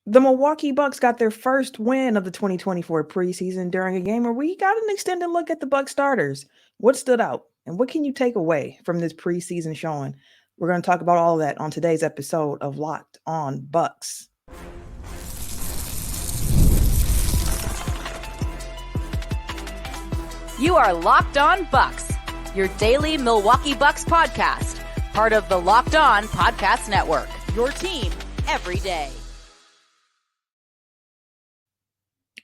The Milwaukee Bucks got their first win of the 2024 preseason during a game where we got an extended look at the Bucks starters. What stood out, and what can you take away from this preseason showing? We're going to talk about all of that on today's episode of Locked On Bucks. You are Locked On Bucks, your daily Milwaukee Bucks podcast, part of the Locked On Podcast Network, your team every day.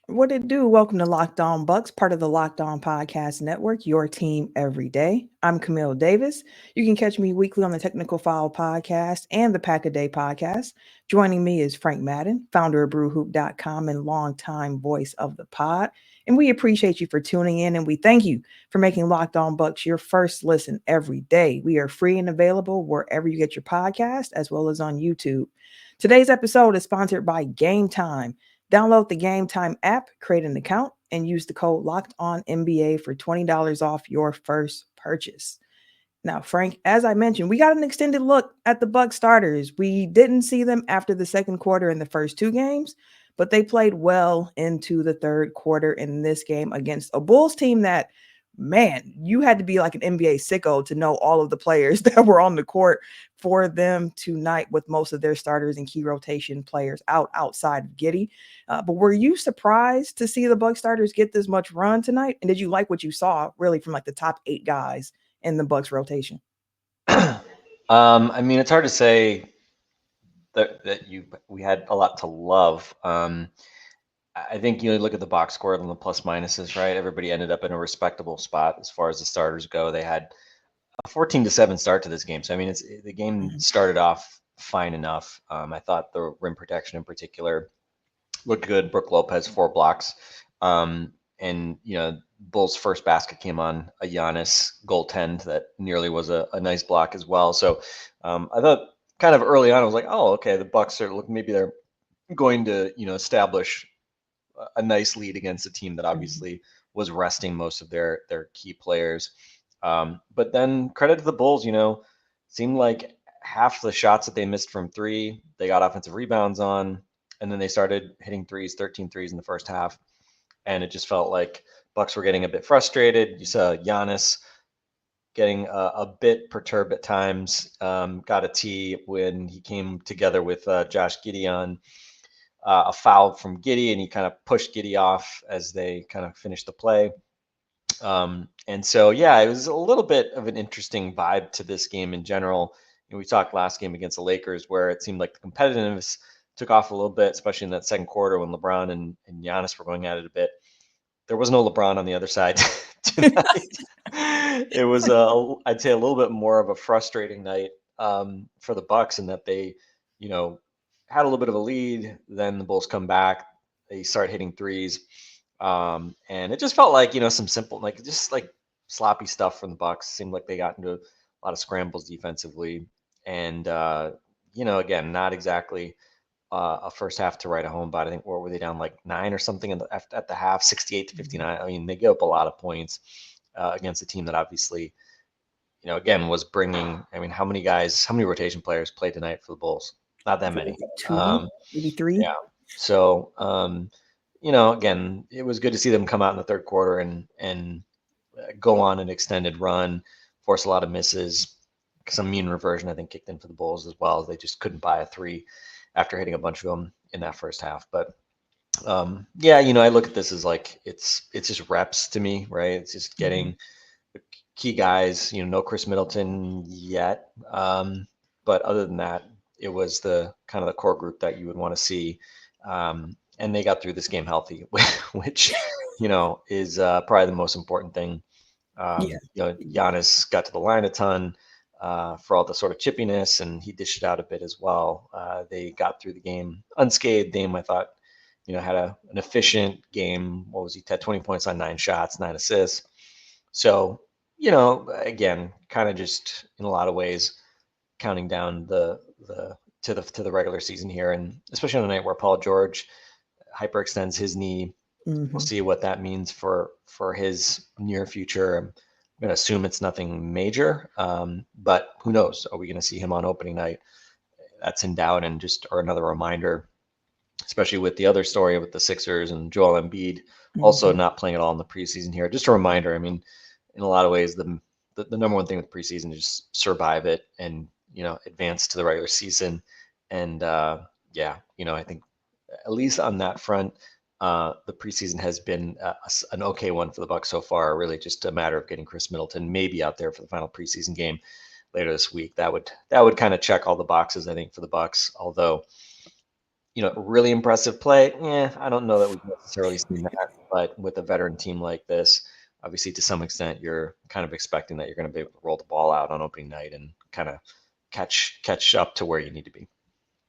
What it do? Welcome to Locked On Bucks, part of the Locked On Podcast Network, your team every day. I'm Camille Davis. You can catch me weekly on the Technical File podcast and the Pack a Day podcast. Joining me is Frank Madden, founder of BrewHoop.com and longtime voice of the pod. And we appreciate you for tuning in, and we thank you for making Locked On Bucks your first listen every day. We are free and available wherever you get your podcast, as well as on YouTube. Today's episode is sponsored by Game Time. Download the Game Time app, create an account, and use the code LOCKEDONNBA for $20 off your first purchase. Now, Frank, as I mentioned, we got an extended look at the Bucks starters. We didn't see them after the second quarter in the first two games, but they played well into the third quarter in this game against a Bulls team that, man, you had to be like an NBA sicko to know all of the players that were on the court for them tonight, with most of their starters and key rotation players outside of Giddey. But were you surprised to see the Bucks starters get this much run tonight? And did you like what you saw really from like the top 8 guys in the Bucks rotation? I mean, it's hard to say that we had a lot to love. I think you look at the box score and the plus minuses, right? Everybody ended up in a respectable spot as far as the starters go. They had a 14-7 start to this game. So, I mean, the game started off fine enough. I thought the rim protection in particular looked good. Brook Lopez, 4 blocks. And, Bulls' first basket came on a Giannis goaltend that nearly was a nice block as well. So I thought kind of early on, I was like, oh, okay, the Bucks are maybe they're going to, establish a nice lead against a team that obviously was resting most of their key players. But then credit to the Bulls, seemed like half the shots that they missed from three, they got offensive rebounds on, and then they started hitting 13 threes in the first half. And it just felt like Bucks were getting a bit frustrated. You saw Giannis getting a bit perturbed at times, got a tee when he came together with Josh Giddey on a foul from Giddey, and he kind of pushed Giddey off as they kind of finished the play. And so, yeah, it was a little bit of an interesting vibe to this game in general. We talked last game against the Lakers where it seemed like the competitiveness took off a little bit, especially in that second quarter when LeBron and Giannis were going at it a bit. There was no LeBron on the other side tonight. It was, I'd say, a little bit more of a frustrating night for the Bucks, in that they, had a little bit of a lead. Then the Bulls come back. They start hitting threes. And it just felt like, some simple, just sloppy stuff from the Bucks. Seemed like they got into a lot of scrambles defensively. And, again, not exactly a first half to write a home about. I think, what were they down, 9 or something at the half, 68-59. I mean, they gave up a lot of points against a team that obviously, again, was bringing, how many rotation players played tonight for the Bulls? Not that many. 2, maybe 3. Yeah. So, again, it was good to see them come out in the third quarter and go on an extended run, force a lot of misses. Some mean reversion, I think, kicked in for the Bulls as well. They just couldn't buy a three after hitting a bunch of them in that first half. But I look at this as it's just reps to me, right? It's just getting the key guys. No Chris Middleton yet, but other than that, it was the kind of the core group that you would want to see. And they got through this game healthy, which, is probably the most important thing. Giannis got to the line a ton for all the sort of chippiness, and he dished it out a bit as well. They got through the game unscathed. Dame, I thought, had an efficient game. What was he? Had 20 points on 9 shots, 9 assists. So, again, kind of just in a lot of ways counting down to the regular season here, and especially on a night where Paul George hyperextends his knee. We'll see what that means for his near future. I'm going to assume it's nothing major, but who knows? Are we going to see him on opening night? That's in doubt, and just or another reminder especially with the other story with the Sixers and Joel Embiid also Mhm. not playing at all in the preseason here. Just a reminder, I mean, in a lot of ways, the number one thing with preseason is just survive it and, advance to the regular season. And yeah, I think at least on that front, the preseason has been an okay one for the Bucks so far. Really, just a matter of getting Chris Middleton maybe out there for the final preseason game later this week. That would kind of check all the boxes, I think, for the Bucks. Although, really impressive play. Yeah, I don't know that we've necessarily seen that. But with a veteran team like this, obviously to some extent, you're kind of expecting that you're going to be able to roll the ball out on opening night and kind of catch up to where you need to be.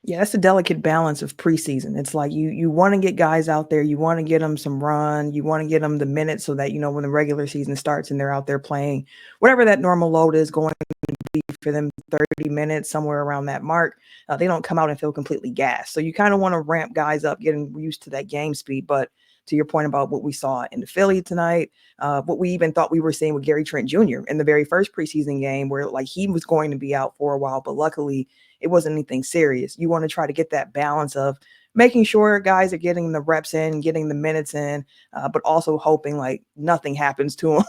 Yeah, that's a delicate balance of preseason. It's like you want to get guys out there, you want to get them some run, you want to get them the minutes so that when the regular season starts and they're out there playing whatever that normal load is going to be for them, 30 minutes somewhere around that mark. They don't come out and feel completely gassed. So you kind of want to ramp guys up, getting used to that game speed. But to your point about what we saw in the Philly tonight, what we even thought we were seeing with Gary Trent Jr. in the very first preseason game, where like he was going to be out for a while, but luckily it wasn't anything serious. You want to try to get that balance of making sure guys are getting the reps in, getting the minutes in, but also hoping like nothing happens to them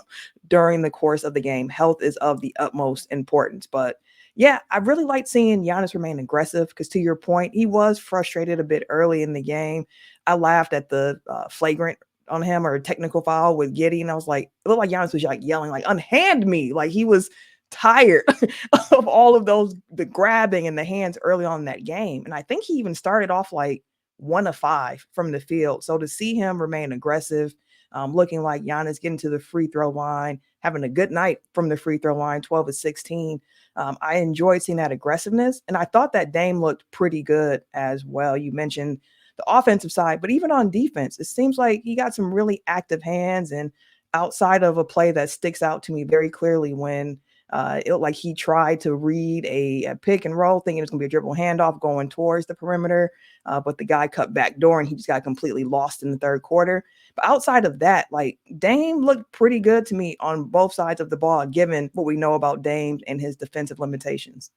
during the course of the game. Health is of the utmost importance. But yeah, I really like seeing Giannis remain aggressive because to your point, he was frustrated a bit early in the game. I laughed at the flagrant on him or technical foul with Giddey, and I was like, it looked like Giannis was like yelling, like, unhand me. Like he was tired of all of the grabbing and the hands early on in that game. And I think he even started off like 1 of 5 from the field. So to see him remain aggressive, looking like Giannis getting to the free throw line, having a good night from the free throw line, 12 of 16. I enjoyed seeing that aggressiveness. And I thought that Dame looked pretty good as well. You mentioned the offensive side, but even on defense, it seems like he got some really active hands. And outside of a play that sticks out to me very clearly when it looked like he tried to read a pick and roll, thinking it was going to be a dribble handoff going towards the perimeter, but the guy cut back door and he just got completely lost in the third quarter. But outside of that, like Dame looked pretty good to me on both sides of the ball, given what we know about Dame and his defensive limitations.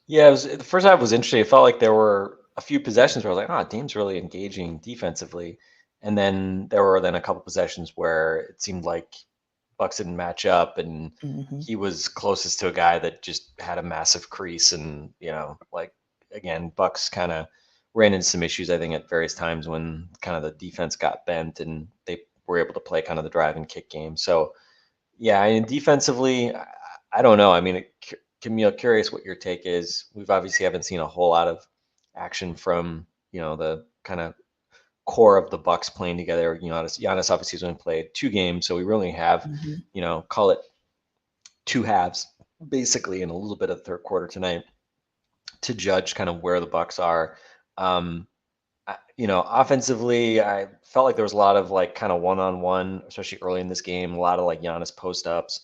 Yeah, the first half was interesting. It felt like there were a few possessions where I was like, Dame's really engaging defensively. And then there were a couple possessions where it seemed like Bucks didn't match up and Mhm. he was closest to a guy that just had a massive crease and, like again, Bucks kind of ran into some issues, I think, at various times when kind of the defense got bent and they were able to play kind of the drive and kick game. So yeah, and defensively, I don't know. I mean, Camille, curious what your take is. We've obviously haven't seen a whole lot of action from the kind of core of the Bucks playing together. Giannis obviously has only played 2 games, so we really have Mhm. call it 2 halves basically, in a little bit of the third quarter tonight to judge kind of where the Bucks are. Um, Offensively, I felt like there was a lot of like kind of one-on-one, especially early in this game. A lot of like Giannis post-ups.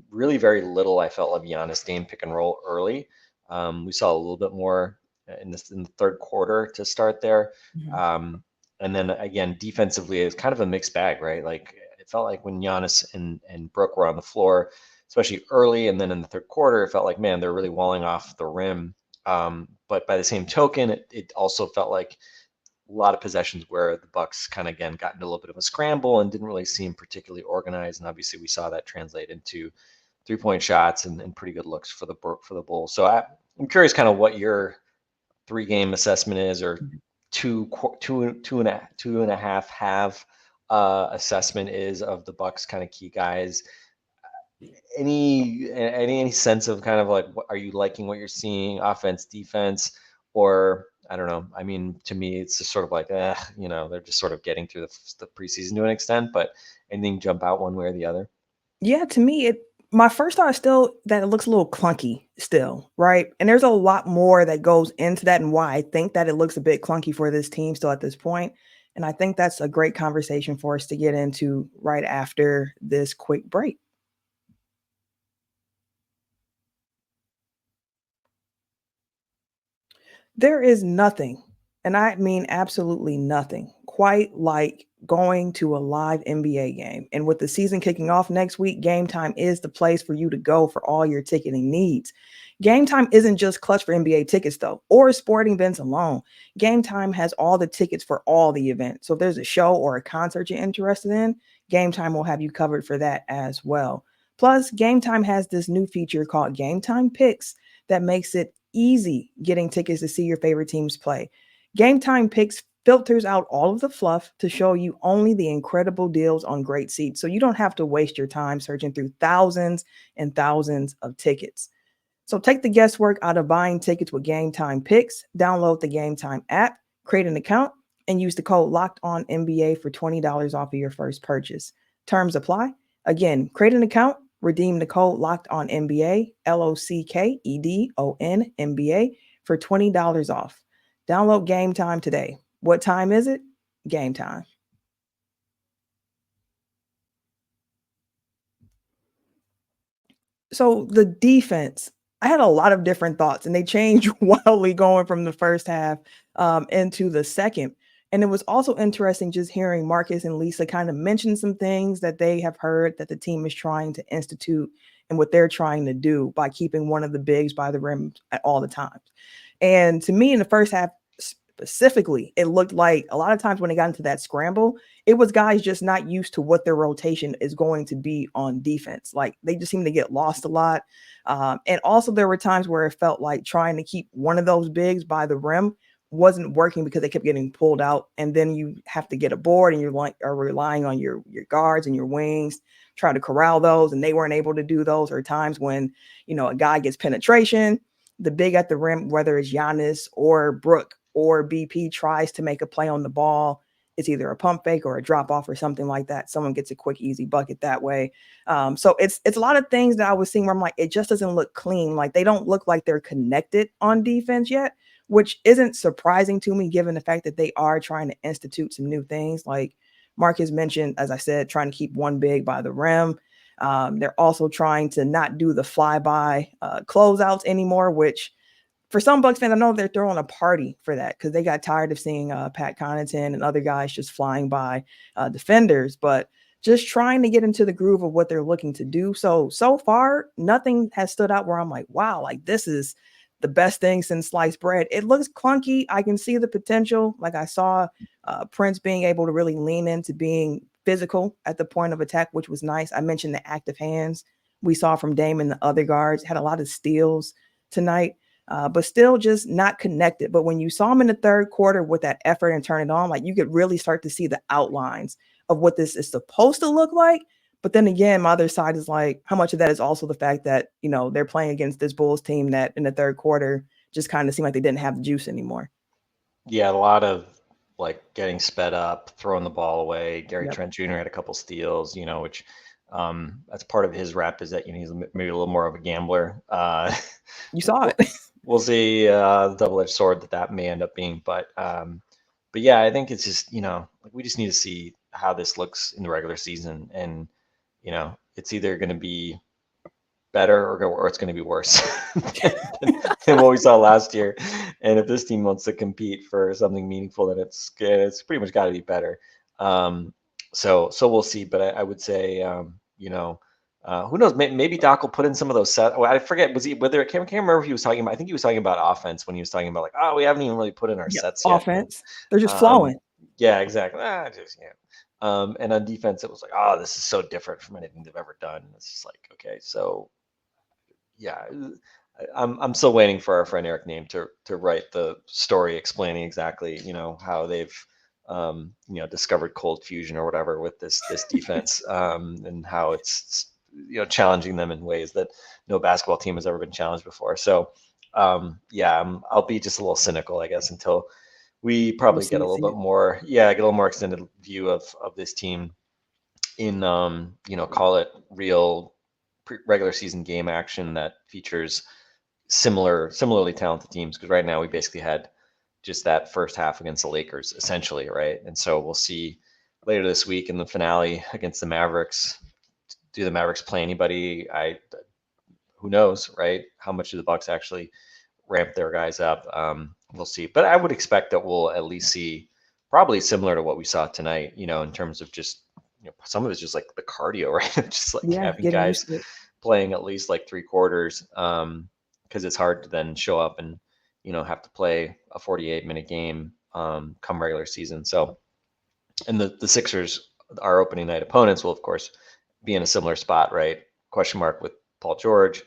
Really, very little I felt of Giannis Dame pick and roll early. We saw a little bit more in the third quarter to start there. Mhm. Um, and then again, defensively, it's kind of a mixed bag, right? Like it felt like when Giannis and Brooke were on the floor, especially early, and then in the third quarter, it felt like, man, they're really walling off the rim. But by the same token, it also felt like a lot of possessions where the Bucks kind of again got into a little bit of a scramble and didn't really seem particularly organized. And obviously, we saw that translate into 3-point shots and pretty good looks for the Bulls. So I'm curious, kind of what your 3-game assessment is, or Mhm. two and a half half assessment is of the Bucks kind of key guys. Any sense of kind of like, what are you liking what you're seeing, offense, defense, or I don't know. I mean, to me, it's just sort of like, they're just sort of getting through the preseason to an extent, but anything jump out one way or the other? Yeah, to me, my first thought is still that it looks a little clunky still, right? And there's a lot more that goes into that and why I think that it looks a bit clunky for this team still at this point. And I think that's a great conversation for us to get into right after this quick break. There is nothing, and I mean absolutely nothing, quite like going to a live NBA game. And with the season kicking off next week, Game Time is the place for you to go for all your ticketing needs. Game Time isn't just clutch for NBA tickets, though, or sporting events alone. Game Time has all the tickets for all the events. So if there's a show or a concert you're interested in, Game Time will have you covered for that as well. Plus, Game Time has this new feature called Game Time Picks that makes it easy getting tickets to see your favorite teams play. Game Time Picks filters out all of the fluff to show you only the incredible deals on great seats. So you don't have to waste your time searching through thousands and thousands of tickets. So take the guesswork out of buying tickets with Game Time Picks. Download the Game Time app, create an account, and use the code Locked On NBA for $20 off of your first purchase. Terms apply. Again, create an account, redeem the code Locked On NBA, LOCKEDON NBA for $20 off. Download Game Time today. What time is it? Game time. So the defense, I had a lot of different thoughts, and they changed wildly going from the first half into the second. And it was also interesting just hearing Marcus and Lisa kind of mention some things that they have heard that the team is trying to institute and what they're trying to do by keeping one of the bigs by the rim at all the times. And to me, in the first half specifically, it looked like a lot of times when they got into that scramble, it was guys just not used to what their rotation is going to be on defense. Like they just seem to get lost a lot. And also there were times where it felt like trying to keep one of those bigs by the rim wasn't working because they kept getting pulled out. And then you have to get a board and you're like are relying on your guards and your wings, try to corral those. And they weren't able to do those. Or times when, a guy gets penetration, the big at the rim, whether it's Giannis or Brooke or BP tries to make a play on the ball, it's either a pump fake or a drop off or something like that. Someone gets a quick, easy bucket that way. So it's a lot of things that I was seeing where I'm like, it just doesn't look clean. Like they don't look like they're connected on defense yet, which isn't surprising to me given the fact that they are trying to institute some new things. Like Marcus mentioned, as I said, trying to keep one big by the rim. They're also trying to not do the flyby closeouts anymore, which for some Bucks fans, I know they're throwing a party for that because they got tired of seeing Pat Connaughton and other guys just flying by defenders, but just trying to get into the groove of what they're looking to do. So far, nothing has stood out where I'm like, wow, like this is the best thing since sliced bread. It looks clunky. I can see the potential. Like I saw Prince being able to really lean into being physical at the point of attack, which was nice. I mentioned the active hands we saw from Dame and the other guards, had a lot of steals tonight. But still just not connected. But when you saw him in the third quarter with that effort and turn it on, like you could really start to see the outlines of what this is supposed to look like. But then again, my other side is like, how much of that is also the fact that, they're playing against this Bulls team that in the third quarter just kind of seemed like they didn't have the juice anymore. Yeah, a lot of like getting sped up, throwing the ball away. Gary Trent Jr. had a couple steals, which that's part of his rep is that he's maybe a little more of a gambler. You saw it. We'll see the double-edged sword that may end up being, but yeah, I think it's just like we just need to see how this looks in the regular season, and it's either going to be better or it's going to be worse than what we saw last year. And if this team wants to compete for something meaningful, then it's pretty much got to be better. So we'll see, but I would say who knows? Maybe Doc will put in some of those sets. I forget. I can't remember if he was talking about. I think he was talking about offense when he was talking about we haven't even really put in our sets yet. Offense, they're just flowing. Yeah, exactly. And on defense, it was like, this is so different from anything they've ever done. It's just like, okay, so yeah, I'm still waiting for our friend Eric Name to write the story explaining exactly how they've discovered cold fusion or whatever with this defense and how it's challenging them in ways that no basketball team has ever been challenged before. So I'll be just a little cynical, I guess, until we probably get a little bit more, get a little more extended view of this team in call it real regular season game action that features similarly talented teams, because right now we basically had just that first half against the Lakers essentially, right? And so we'll see later this week in the finale against the Mavericks. Do the Mavericks play anybody? Who knows, right? How much do the Bucks actually ramp their guys up? We'll see. But I would expect that we'll at least see probably similar to what we saw tonight, in terms of just, some of it's just like the cardio, right? Just like Yeah, having getting guys used to it. playing at least like 3 quarters, because it's hard to then show up and, have to play a 48-minute game come regular season. So, and the Sixers, our opening night opponents, will of course be in a similar spot, right? Question mark with Paul George.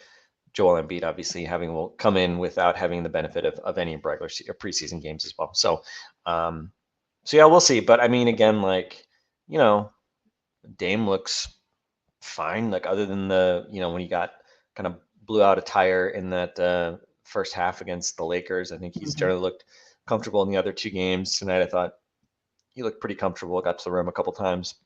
Joel Embiid obviously will come in without having the benefit of any regular or preseason games as well. So, yeah, we'll see. But I mean, again, like, Dame looks fine. Like, other than when he got kind of blew out a tire in that first half against the Lakers, I think he's generally looked comfortable in the other 2 games. Tonight, I thought he looked pretty comfortable. Got to the rim a couple times.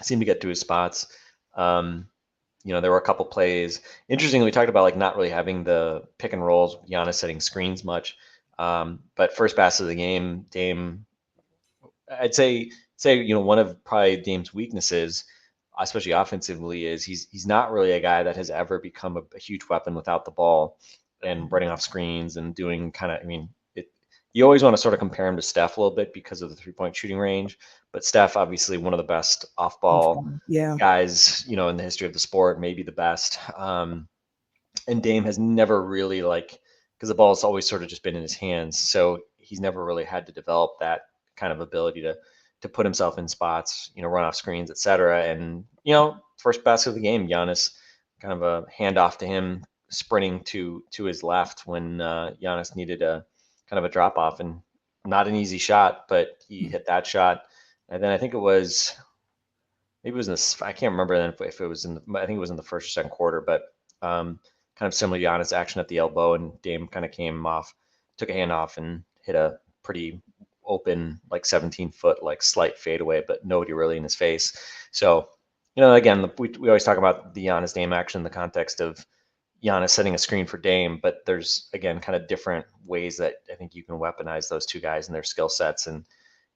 Seemed to get to his spots. There were a couple plays. Interestingly, we talked about like not really having the pick and rolls, Giannis setting screens much. But first pass of the game, Dame, I'd say one of probably Dame's weaknesses, especially offensively, is he's not really a guy that has ever become a huge weapon without the ball and running off screens and doing kind of. I mean, you always want to sort of compare him to Steph a little bit because of the 3-point shooting range. But Steph, obviously, one of the best off-ball guys, in the history of the sport, maybe the best. And Dame has never really because the ball's always sort of just been in his hands. So he's never really had to develop that kind of ability to put himself in spots, run off screens, et cetera. And, first basket of the game, Giannis, kind of a handoff to him, sprinting to his left when Giannis needed a kind of a drop off, and not an easy shot, but he hit that shot. And then I think it was, maybe it was in this, I can't remember then if it was I think it was in the first or second quarter, but kind of similar to Giannis action at the elbow, and Dame kind of came off, took a hand off and hit a pretty open, like 17-foot, like slight fadeaway, but nobody really in his face. So, again, we always talk about the Giannis Dame action in the context of Giannis setting a screen for Dame, but there's, again, kind of different ways that I think you can weaponize those two guys and their skill sets. And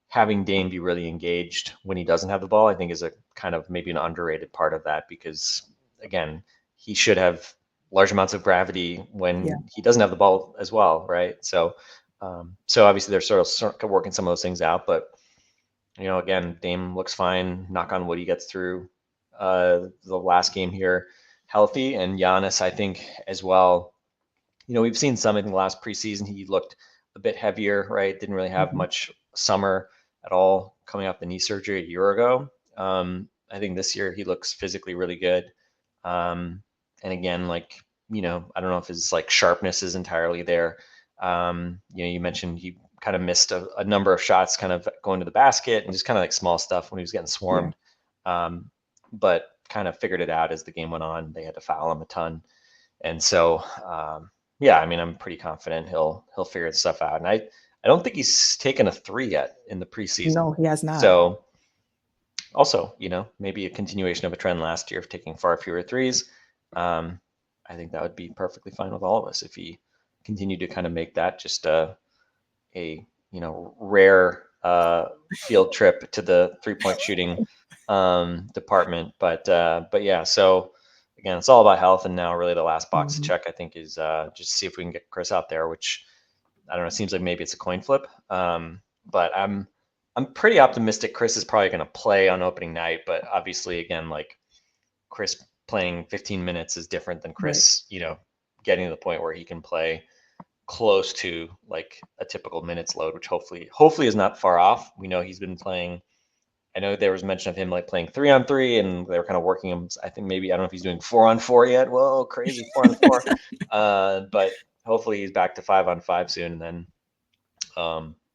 having Dame be really engaged when he doesn't have the ball, I think, is a kind of maybe an underrated part of that, because, again, he should have large amounts of gravity when he doesn't have the ball as well, right? So, obviously they're sort of working some of those things out, but again, Dame looks fine. Knock on wood, he gets through the last game here healthy, and Giannis, I think, as well. We've seen some in the last preseason. He looked a bit heavier, right? Didn't really have much summer at all coming off the knee surgery a year ago. I think this year he looks physically really good. And again, I don't know if his sharpness is entirely there. You mentioned he kind of missed a number of shots kind of going to the basket and just kind of small stuff when he was getting swarmed. But kind of figured it out as the game went on. They had to foul him a ton. And so, I mean, I'm pretty confident he'll figure this stuff out. And I don't think he's taken a 3 yet in the preseason. No, he has not. So also, maybe a continuation of a trend last year of taking far fewer threes. I think that would be perfectly fine with all of us if he continued to kind of make that just a rare field trip to the 3-point shooting department. But yeah, so again, it's all about health. And now really the last box to check, I think, is just see if we can get Chris out there, which I don't know, it seems like maybe it's a coin flip. But I'm pretty optimistic Chris is probably going to play on opening night, but obviously, again, Chris playing 15 minutes is different than Chris, getting to the point where he can play close to a typical minutes load, which hopefully is not far off. We know he's been playing. I know there was mention of him playing 3-on-3, and they were kind of working him. I think maybe, I don't know if he's doing 4-on-4 yet. Whoa, crazy 4-on-4. But hopefully he's back to 5-on-5 soon, and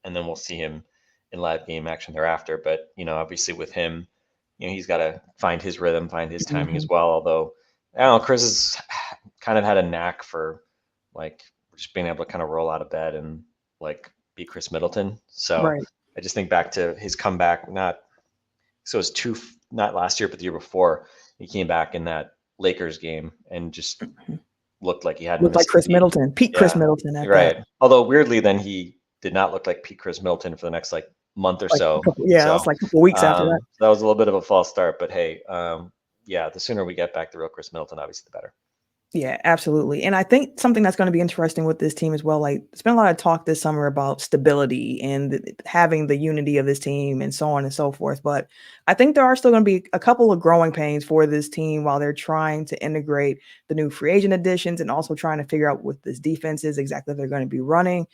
then we'll see him in live game action thereafter. But obviously with him, he's got to find his rhythm, find his timing as well. Although I don't know, Chris has kind of had a knack for just being able to kind of roll out of bed and be Chris Middleton. So I just think back to his comeback, so it was not last year, but the year before, he came back in that Lakers game and just looked like he had Chris Middleton, peak Chris Middleton. Right. Although weirdly, then he did not look like peak Chris Middleton for the next month or so. It's a couple weeks after that. That was a little bit of a false start, but hey, the sooner we get back to real Chris Middleton, obviously the better. Yeah, absolutely. And I think something that's going to be interesting with this team as well, like there's been a lot of talk this summer about stability and having the unity of this team and so on and so forth. But I think there are still going to be a couple of growing pains for this team while they're trying to integrate the new free agent additions and also trying to figure out what this defense is exactly they're going to be running.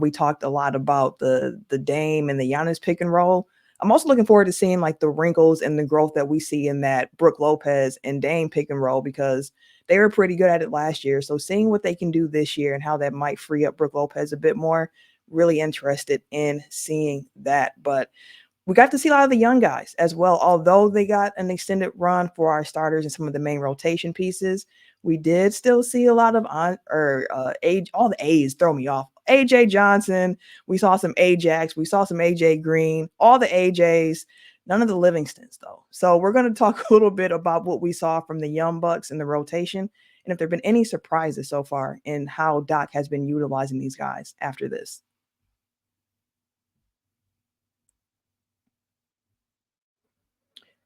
We talked a lot about the Dame and the Giannis pick and roll. I'm also looking forward to seeing like the wrinkles and the growth that we see in that Brooke Lopez and Dame pick and roll because they were pretty good at it last year. So seeing what they can do this year and how that might free up Brooke Lopez a bit more, really interested in seeing that. But we got to see a lot of the young guys as well. Although they got an extended run for our starters and some of the main rotation pieces, we did still see a lot of age. All the A's throw me off. AJ Johnson. We saw some Ajax. We saw some AJ Green. All the AJs. None of the Livingstons though. So we're going to talk a little bit about what we saw from the Young Bucks in the rotation, and if there have been any surprises so far in how Doc has been utilizing these guys after this.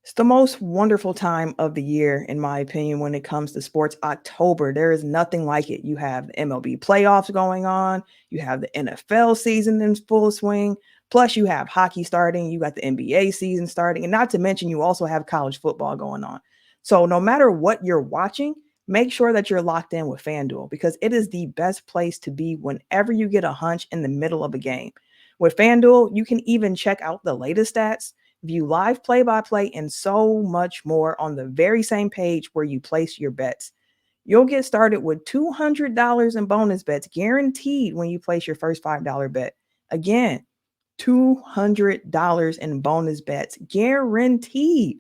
It's the most wonderful time of the year, in my opinion, when it comes to sports. October, there is nothing like it. You have the MLB playoffs going on, you have the NFL season in full swing, plus you have hockey starting, you got the NBA season starting, and not to mention you also have college football going on. So, no matter what you're watching, make sure that you're locked in with FanDuel because it is the best place to be whenever you get a hunch in the middle of a game. With FanDuel, you can even check out the latest stats, view live play by play, and so much more on the very same page where you place your bets. You'll get started with $200 in bonus bets guaranteed when you place your first $5 bet. Again, $200 in bonus bets guaranteed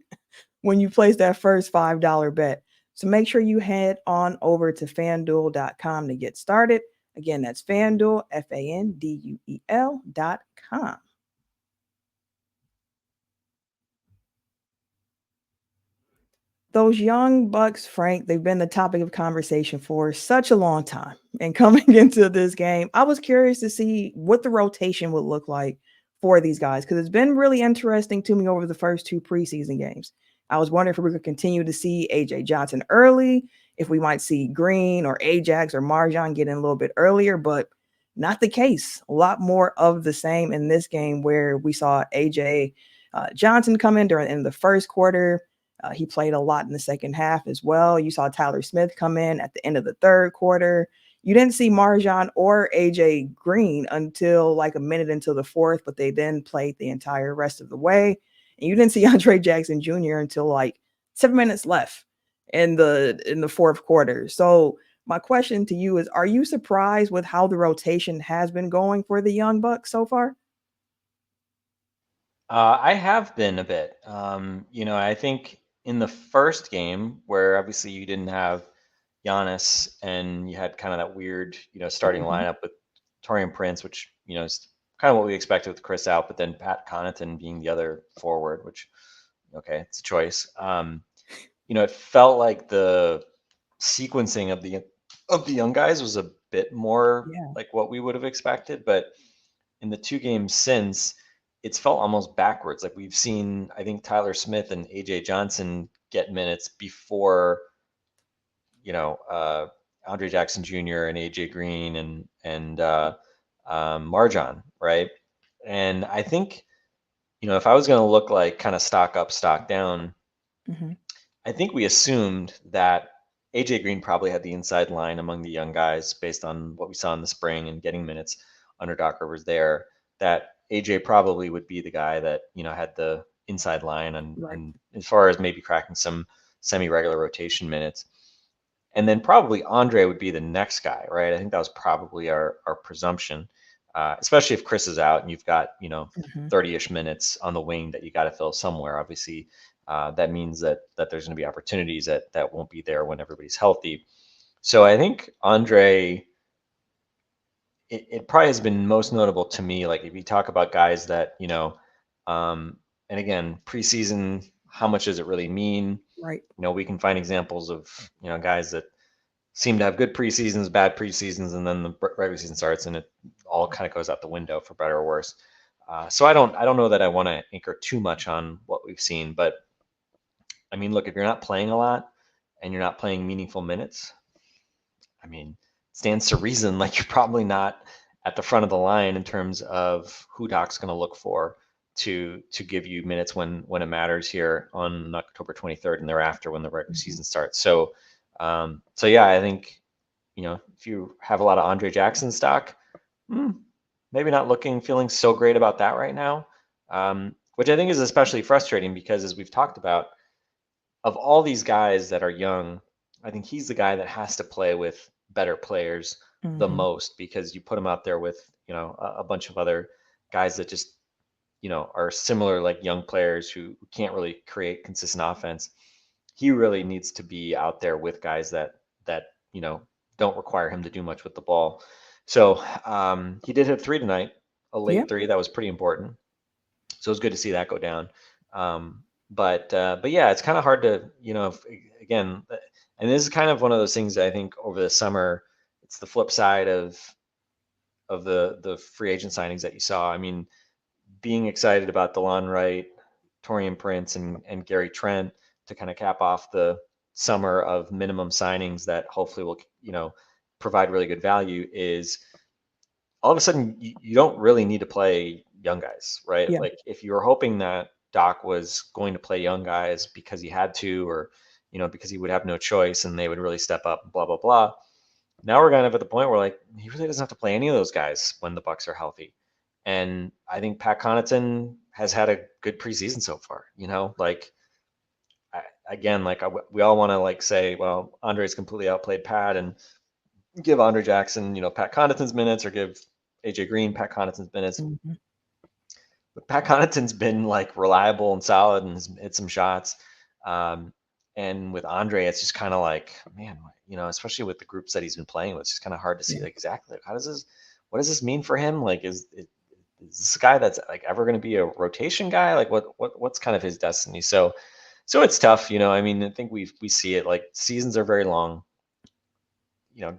when you place that first $5 bet. So make sure you head on over to fanduel.com to get started. Again, that's FanDuel, FanDuel.com. Those young Bucks, Frank, they've been the topic of conversation for such a long time. And coming into this game, I was curious to see what the rotation would look like for these guys because it's been really interesting to me over the first two preseason games. I was wondering if we could continue to see AJ Johnson early, if we might see Green or Ajax or Marjan get in a little bit earlier, but not the case. A lot more of the same in this game where we saw AJ Johnson come in during in the first quarter. He played a lot in the second half as well. You saw Tyler Smith come in at the end of the third quarter. You didn't see Marjan or AJ Green until like a minute into the fourth, but they then played the entire rest of the way. And you didn't see Andre Jackson Jr. until like 7 minutes left in the fourth quarter. So my question to you is, are you surprised with how the rotation has been going for the Young Bucks so far? I have been a bit. I think in the first game where obviously you didn't have Giannis and you had kind of that weird, starting Mhm. lineup with Torian Prince, which, is kind of what we expected with Chris out, but then Pat Connaughton being the other forward, which, okay, it's a choice. It felt like the sequencing of the young guys was a bit more Yeah, like what we would have expected, but in the two games since, it's felt almost backwards. Like we've seen, I think Tyler Smith and AJ Johnson get minutes before, you know, uh, Andre Jackson Jr. and AJ Green and Marjan, right? And I think, if I was going to look like kind of stock up, stock down, mhm, I think we assumed that AJ Green probably had the inside line among the young guys based on what we saw in the spring and getting minutes under Doc Rivers there. That AJ probably would be the guy that had the inside line right. and as far as maybe cracking some semi-regular rotation minutes. And then probably Andre would be the next guy, right? I think that was probably our presumption, especially if Chris is out and you've got, Mhm. 30-ish minutes on the wing that you got to fill somewhere. Obviously, that means that there's going to be opportunities that won't be there when everybody's healthy. So I think Andre, it probably has been most notable to me. Like if you talk about guys that, um, and again, preseason, how much does it really mean? Right. We can find examples of, guys that seem to have good preseasons, bad preseasons, and then the regular season starts and it all kind of goes out the window for better or worse. So I don't know that I want to anchor too much on what we've seen, but I mean, look, if you're not playing a lot and you're not playing meaningful minutes, I mean, stands to reason, like you're probably not at the front of the line in terms of who Doc's going to look for to give you minutes when it matters here on October 23rd and thereafter when the regular season starts. So, so yeah, I think, if you have a lot of Andre Jackson stock, maybe not feeling so great about that right now, which I think is especially frustrating because, as we've talked about, of all these guys that are young, I think he's the guy that has to play with better players the most, because you put him out there with, a bunch of other guys that just, are similar, like young players who can't really create consistent offense. He really needs to be out there with guys that don't require him to do much with the ball. So he did hit 3 tonight, a late 3 that was pretty important. So it was good to see that go down. But yeah, it's kind of hard to, again, and this is kind of one of those things that I think over the summer, it's the flip side of the free agent signings that you saw. I mean, being excited about DeLon Wright, Taurean Prince, and Gary Trent to kind of cap off the summer of minimum signings that hopefully will, provide really good value, is all of a sudden you don't really need to play young guys, right? Yeah. Like if you were hoping that Doc was going to play young guys because he had to, or, because he would have no choice and they would really step up, blah, blah, blah. Now we're kind of at the point where, like, he really doesn't have to play any of those guys when the Bucks are healthy. And I think Pat Connaughton has had a good preseason so far, like, we all want to like say, well, Andre's completely outplayed Pat, and give Andre Jackson, Pat Connaughton's minutes, or give AJ Green Pat Connaughton's minutes. But Pat Connaughton's been like reliable and solid and has hit some shots. And with Andre, it's just kind of like, man, especially with the groups that he's been playing with, it's just kind of hard to see like exactly what does this mean for him? Like, is this a guy that's like ever going to be a rotation guy? Like what's kind of his destiny? So it's tough, I mean, I think we see it, like, seasons are very long.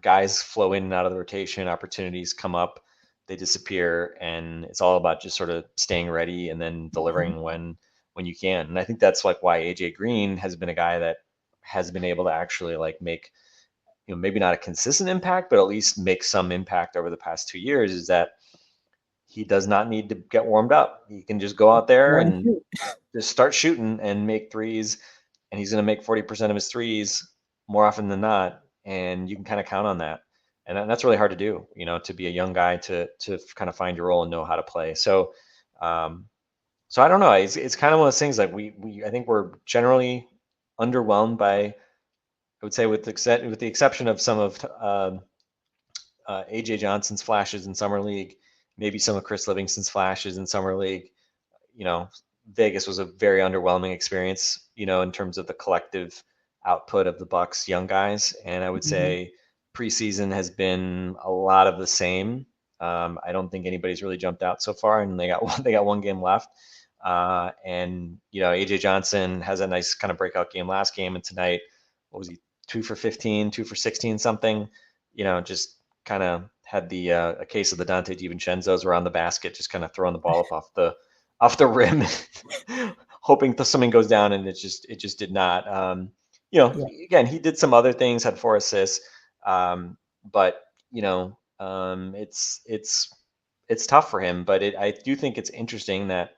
Guys flow in and out of the rotation, opportunities come up, they disappear, and it's all about just sort of staying ready and then delivering when you can. And I think that's like why AJ Green has been a guy that has been able to actually like make, maybe not a consistent impact, but at least make some impact over the past 2 years, is that he does not need to get warmed up. He can just go out there and just start shooting and make threes, and he's going to make 40% of his threes more often than not. And you can kind of count on that. And that's really hard to do, to be a young guy, to kind of find your role and know how to play. So, so I don't know. It's kind of one of those things, like I think we're generally underwhelmed by, I would say, with the exception of some of AJ Johnson's flashes in summer league, maybe some of Chris Livingston's flashes in summer league. Vegas was a very underwhelming experience, in terms of the collective output of the Bucks young guys. And I would say preseason has been a lot of the same. I don't think anybody's really jumped out so far, and they got one game left. And AJ Johnson has a nice kind of breakout game last game, and tonight, what was he, 2 for 15, 2 for 16 something, just kind of had a case of the Dante DiVincenzo's around the basket, just kind of throwing the ball up off the rim, hoping that something goes down, and it just did not. Again, he did some other things, had 4 assists, but it's tough for him. But I do think it's interesting that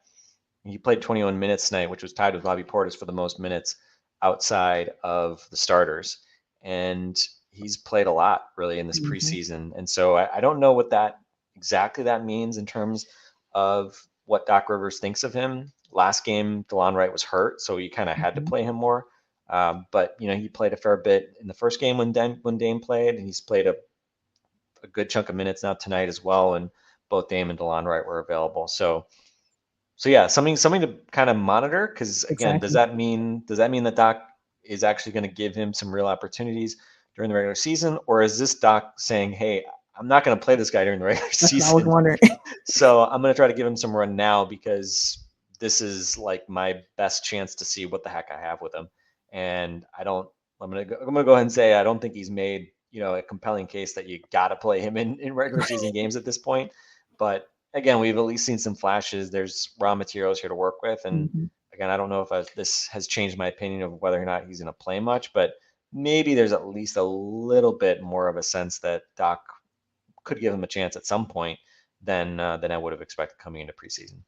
he played 21 minutes tonight, which was tied with Bobby Portis for the most minutes outside of the starters, and he's played a lot really in this preseason. And so I don't know what that means in terms of what Doc Rivers thinks of him. Last game, DeLon Wright was hurt, so he kind of had to play him more. But he played a fair bit in the first game when Dame played, and he's played a good chunk of minutes now tonight as well. And both Dame and DeLon Wright were available. So yeah, something to kind of monitor, because again, does that mean that Doc is actually going to give him some real opportunities during the regular season, or is this Doc saying, hey, I'm not going to play this guy during the regular season? I was wondering. So I'm going to try to give him some run now, because this is like my best chance to see what the heck I have with him. And I'm going to go ahead and say, I don't think he's made, a compelling case that you got to play him in regular season games at this point. But again, we've at least seen some flashes. There's raw materials here to work with. And again, I don't know if this has changed my opinion of whether or not he's going to play much, but maybe there's at least a little bit more of a sense that Doc could give him a chance at some point than I would have expected coming into preseason.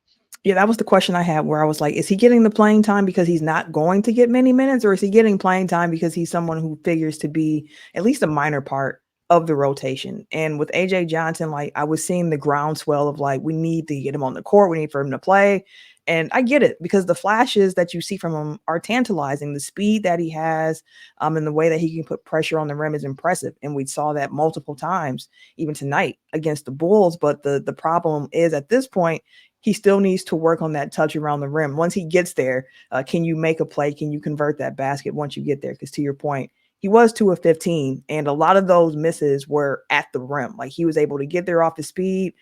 Yeah, that was the question I had where I was like, is he getting the playing time because he's not going to get many minutes, or is he getting playing time because he's someone who figures to be at least a minor part of the rotation? And with AJ Johnson, like I was seeing the groundswell of like, we need to get him on the court. We need for him to play. And I get it because the flashes that you see from him are tantalizing. The speed that he has and the way that he can put pressure on the rim is impressive. And we saw that multiple times, even tonight against the Bulls. But the problem is at this point, he still needs to work on that touch around the rim. Once he gets there, can you make a play? Can you convert that basket once you get there? Because to your point, he was 2 of 15, and a lot of those misses were at the rim. Like he was able to get there off his speed.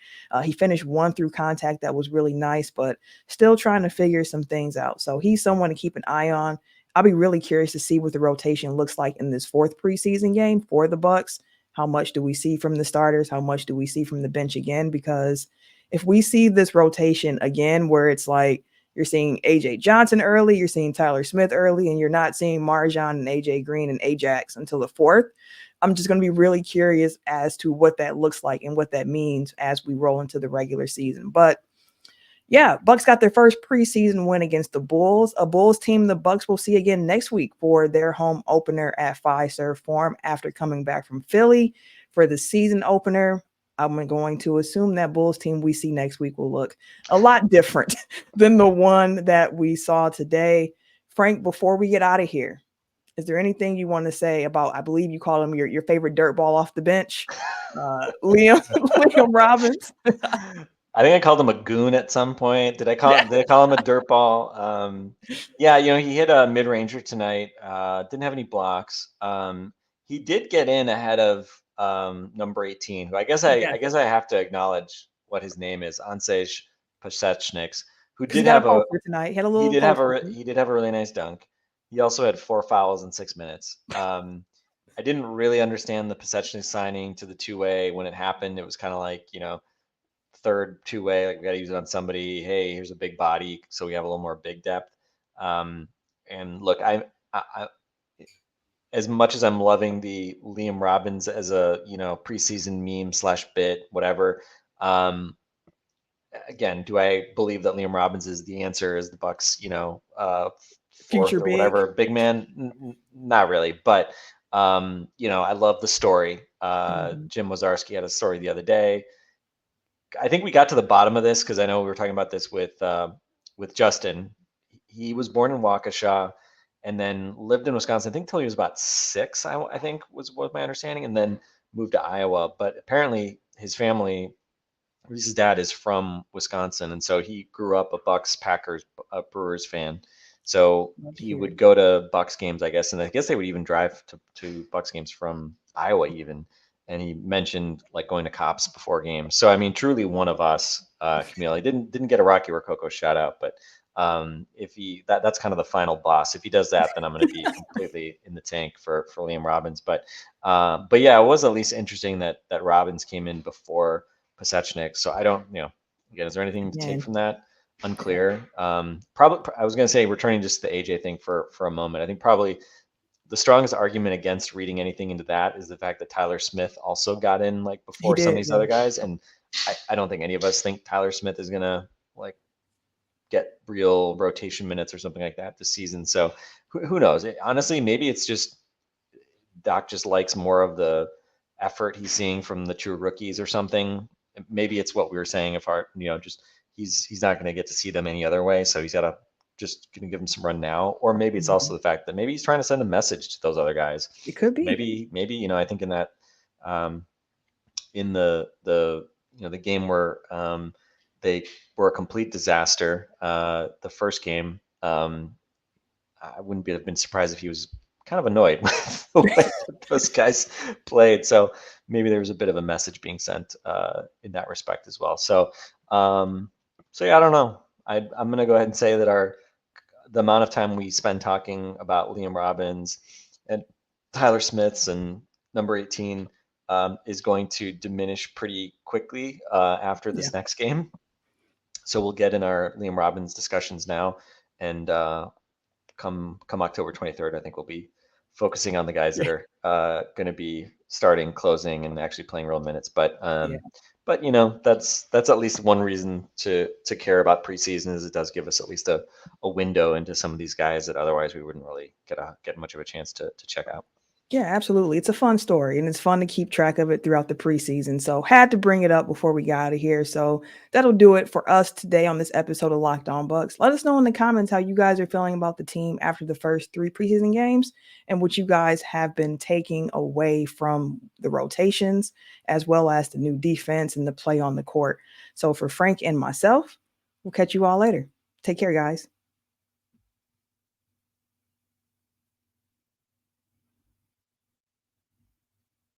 He finished 1 through contact. That was really nice, but still trying to figure some things out. So he's someone to keep an eye on. I'll be really curious to see what the rotation looks like in this 4th preseason game for the Bucks. How much do we see from the starters? How much do we see from the bench again? Because if we see this rotation again, where it's like you're seeing AJ Johnson early, you're seeing Tyler Smith early, and you're not seeing Marjon and AJ Green and Ajax until the 4th, I'm just going to be really curious as to what that looks like and what that means as we roll into the regular season. But yeah, Bucks got their first preseason win against the Bulls, a Bulls team the Bucks will see again next week for their home opener at Fiserv Forum after coming back from Philly for the season opener. I'm going to assume that Bulls team we see next week will look a lot different than the one that we saw today. Frank, before we get out of here, is there anything you want to say about, I believe you call him your favorite dirt ball off the bench, Liam Robbins? I think I called him a goon at some point. Did I call him a dirt ball? Yeah, he hit a mid-ranger tonight. Didn't have any blocks. He did get in ahead of number 18, who I guess I have to acknowledge what his name is, Ansej Pasechniks, who did have a poster tonight. He had a little he did have a really nice dunk. He also had 4 fouls in 6 minutes. I didn't really understand the Pasechniks signing to the two-way when it happened. It was kind of like, third two-way, like we got to use it on somebody. Hey, here's a big body, so we have a little more big depth. And look, I as much as I'm loving the Liam Robbins as a preseason meme / bit, whatever. Again, do I believe that Liam Robbins is the answer as the Bucks, fourth future or whatever big man? Not really, but I love the story. Jim Wazarski had a story the other day. I think we got to the bottom of this because I know we were talking about this with Justin. He was born in Waukesha and then lived in Wisconsin, I think, until he was about 6, I think was my understanding, and then moved to Iowa. But apparently his family, at least his dad, is from Wisconsin. And so he grew up a Bucks, Packers, Brewers fan. So he would go to Bucks games, I guess. And I guess they would even drive to Bucks games from Iowa even. And he mentioned like going to Cops before games. So I mean, truly one of us, Camille. He didn't get a Rocky Rococo shout out, but if that's kind of the final boss. If he does that, then I'm going to be completely in the tank for Liam Robbins. But yeah, it was at least interesting that Robbins came in before Pasechnik. So I don't, again, is there anything to take from that? Unclear. Probably, I was going to say returning just to the AJ thing for a moment. I think probably the strongest argument against reading anything into that is the fact that Tyler Smith also got in like before some of these other guys. And I don't think any of us think Tyler Smith is going to like get real rotation minutes or something like that this season. So who knows? Honestly, maybe it's just Doc just likes more of the effort he's seeing from the true rookies or something. Maybe it's what we were saying, if our, just he's not going to get to see them any other way. So he's got to just going to give him some run now. Or maybe it's also the fact that maybe he's trying to send a message to those other guys. It could be. Maybe, I think in that, in the game where they were a complete disaster, the first game, I wouldn't have been surprised if he was kind of annoyed with the way that those guys played. So maybe there was a bit of a message being sent in that respect as well. So yeah, I don't know. I'm going to go ahead and say that the amount of time we spend talking about Liam Robbins and Tyler Smiths and number 18 is going to diminish pretty quickly after this next game. So we'll get in our Liam Robbins discussions now, and come October 23rd, I think we'll be focusing on the guys that are going to be starting, closing, and actually playing real minutes. But that's at least one reason to care about preseason, is it does give us at least a window into some of these guys that otherwise we wouldn't really get much of a chance to check out. Yeah, absolutely. It's a fun story, and it's fun to keep track of it throughout the preseason. So had to bring it up before we got out of here. So that'll do it for us today on this episode of Locked On Bucks. Let us know in the comments how you guys are feeling about the team after the first 3 preseason games and what you guys have been taking away from the rotations, as well as the new defense and the play on the court. So for Frank and myself, we'll catch you all later. Take care, guys.